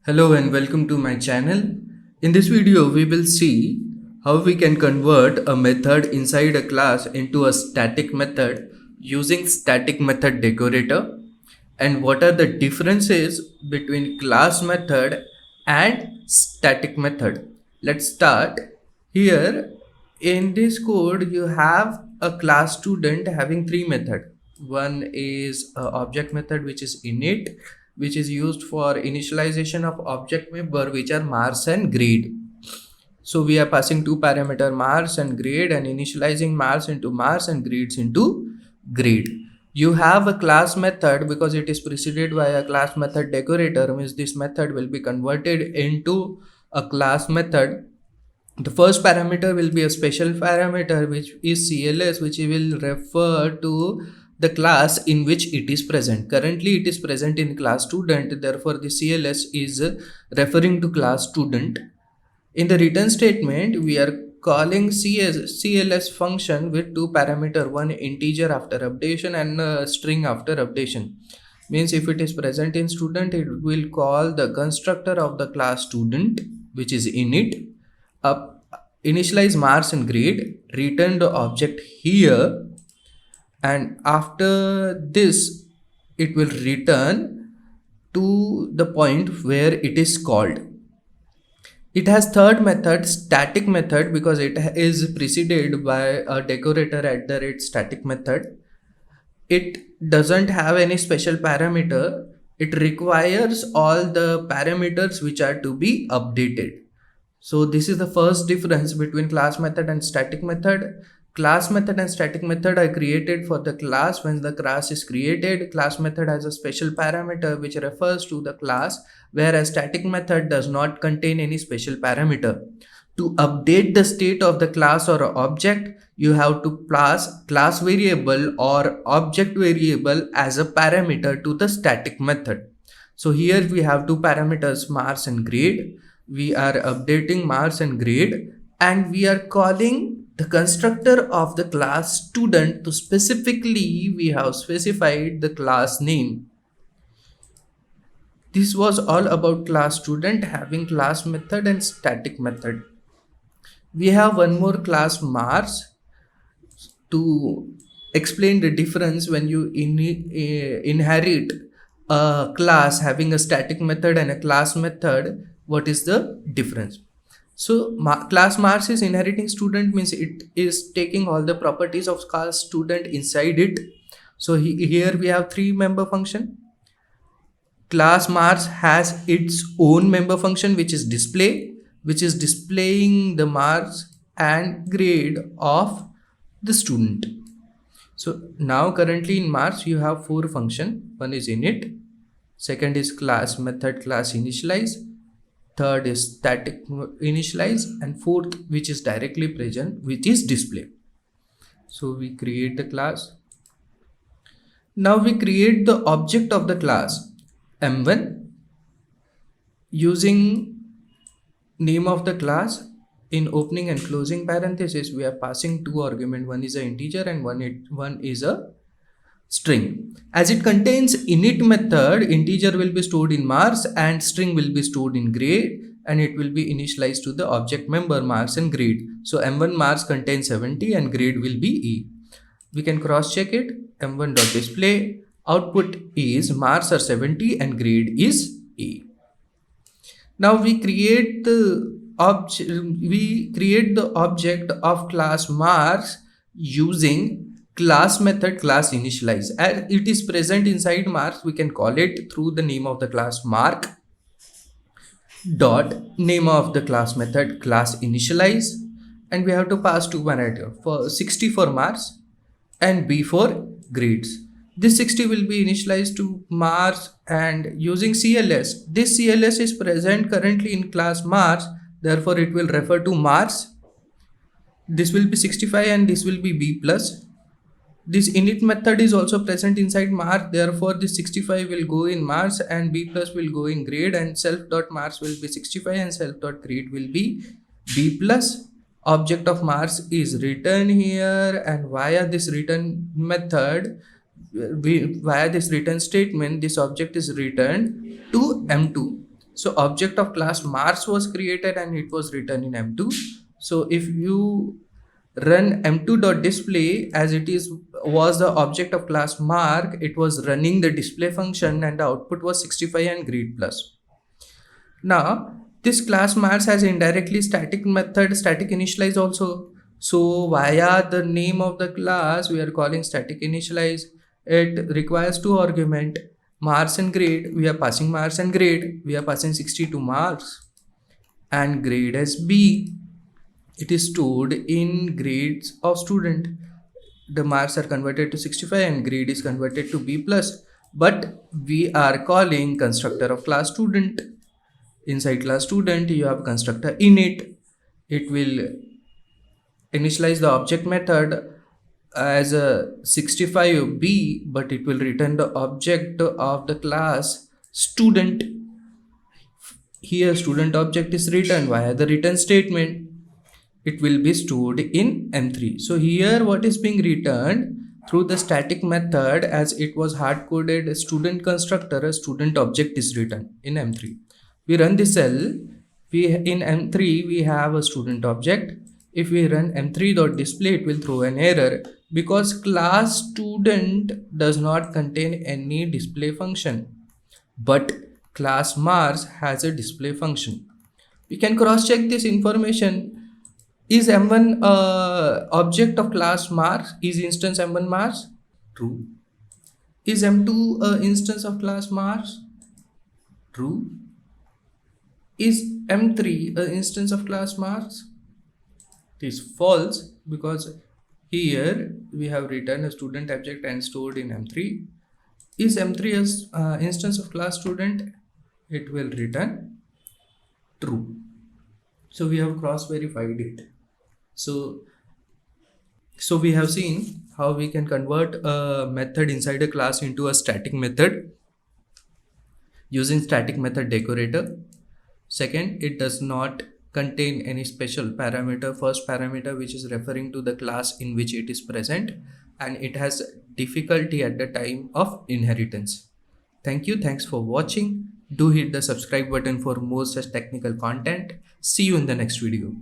Hello and welcome to my channel. In this video, we will see how we can convert a method inside a class into a static method using static method decorator, and what are the differences between class method and static method. Let's start. Here in this code, you have a class student having three methods. One is a object method which is init, which is used for initialization of object member, which are marks and grade. So we are passing two parameter marks and grade and initializing marks into marks and grades into grade. You have a class method because it is preceded by a class method decorator, means this method will be converted into a class method. The first parameter will be a special parameter which is CLS, which will refer to the class in which it is present. Currently it is present in class student, therefore the CLS is referring to class student. In the return statement, we are calling CLS function with two parameter, one integer after updation and a string after updation. Means if it is present in student, it will call the constructor of the class student, which is init, up initialize marks and grade, return the object here, and after this it will return to the point where it is called. It has third method, static method, because it is preceded by a decorator at the rate static method. It doesn't have any special parameter. It requires all the parameters which are to be updated. So this is the first difference between class method and static method. Class method and static method are created for the class. When the class is created, class method has a special parameter which refers to the class, whereas static method does not contain any special parameter. To update the state of the class or object, you have to pass class variable or object variable as a parameter to the static method. So here we have two parameters, marks and grade. We are updating marks and grade, and we are calling the constructor of the class student. To specifically we have specified the class name. This was all about class student having class method and static method. We have one more class marks to explain the difference when you inherit a class having a static method and a class method. What is the difference? So class marks is inheriting student, means it is taking all the properties of class student inside it. So here we have three member function. Class marks has its own member function which is display, which is displaying the marks and grade of the student. So now currently in marks you have four function. One is init, second is class method class initialize, third is static initialize, and fourth, which is directly present, which is display. So we create the class. Now we create the object of the class m1 using name of the class. In opening and closing parenthesis, we are passing two arguments. One is an integer and one is a string. As it contains init method, integer will be stored in marks and string will be stored in grade, and it will be initialized to the object member marks and grade. So m1 marks contains 70 and grade will be e. We can cross check it. m1.display output is marks are 70 and grade is e. Now we create the object of class marks using class method class initialize. As it is present inside marks, we can call it through the name of the class mark dot name of the class method class initialize, and we have to pass two parameters, for 60 for marks and b for grades. This 60 will be initialized to marks, and using CLS, this CLS is present currently in class marks, therefore it will refer to marks. This will be 65 and this will be b plus. This init method is also present inside mark, therefore this 65 will go in marks and b plus will go in grade, and self dot marks will be 65 and self dot grade will be b plus. Object of marks is written here, and via this return method, via this return statement, this object is returned to m2. So object of class Mars was created and it was written in M2. So if you run m2.display as it is was the object of class mark, it was running the display function and the output was 65 and greet plus. Now this class Mars has indirectly static method static initialize also. So via the name of the class we are calling static initialize. It requires two argument, Mars and grade. We are passing Mars and grade. We are passing 60 to Mars and grade as B. It is stored in grades of student. The marks are converted to 65 and grade is converted to B plus. But we are calling constructor of class student. Inside class student you have constructor init. It will initialize the object method as a 65b, but it will return the object of the class student. Here student object is written via the return statement. It will be stored in M3. So here what is being returned through the static method, as it was hard coded student constructor, a student object is written in M3. We run the cell, in M3 we have a student object. If we run m3.display, it will throw an error because class student does not contain any display function, but class Mars has a display function. We can cross check this information. Is M1 object of class Mars? Is instance M1 Mars? True. Is M2 instance of class Mars? True. Is M3 an instance of class Mars? It is false because here we have written a student object and stored in M3. Is M3 as instance of class student? It will return true. So we have cross verified it. So we have seen how we can convert a method inside a class into a static method using static method decorator. Second, it does not contain any special parameter. First parameter, which is referring to the class in which it is present, and it has difficulty at the time of inheritance. Thank you. Thanks for watching. Do hit the subscribe button for more such technical content. See you in the next video.